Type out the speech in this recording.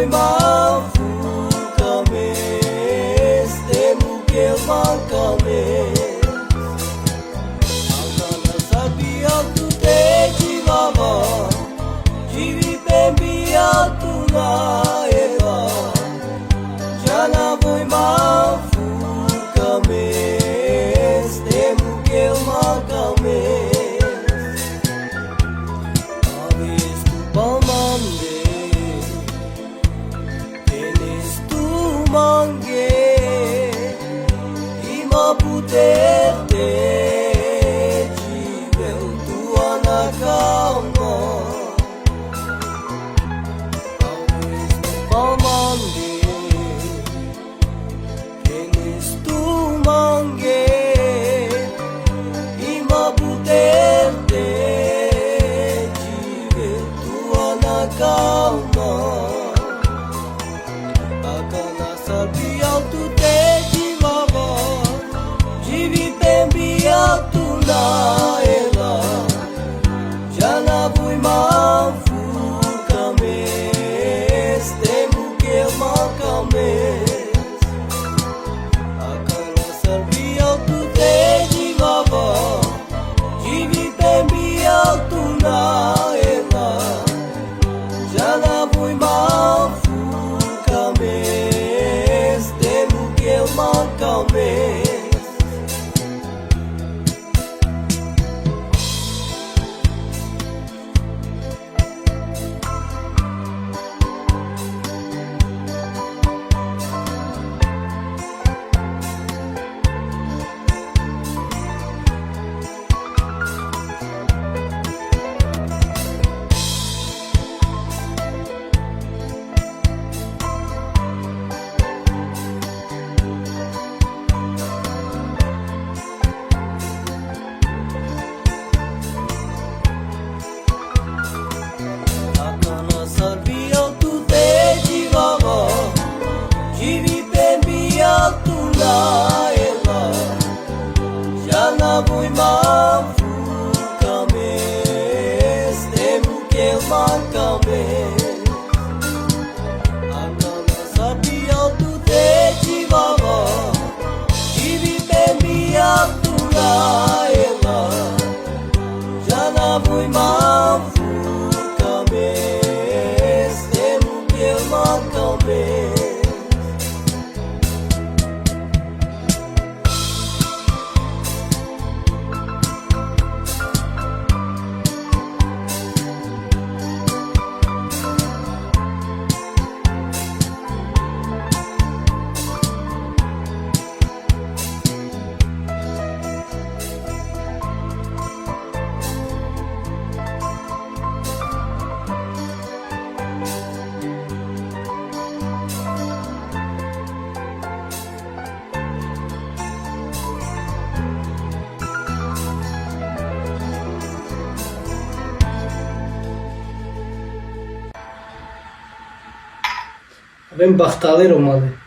voy más cames de mujer más cames Agana sabía tu te llevaba Jivi bembia tu la era Ya no voy más cames de mujer más cames Aves tu palmande Tienes tu mangue Ima putete Jivel tu anakama Aves tu palmande Tienes tu mangue Ima putete Jivel tu anakama Agana sabia tu te jivava Jivi bembia tu la era Jana vui mafu kames Te muke ma kames Agana sabia tu te jivava Jivi bembia tu la era Jana vui mafu kames Te muke ma kames Agana sabia tu te jivava Jivi bembia tu la era Jana vui mafu kames Te muke ma kames Agana sabia tu te jivava Jivi bembia tu la era Jana vui mafu kames Te muke ma kames Avem Bahtale Romale.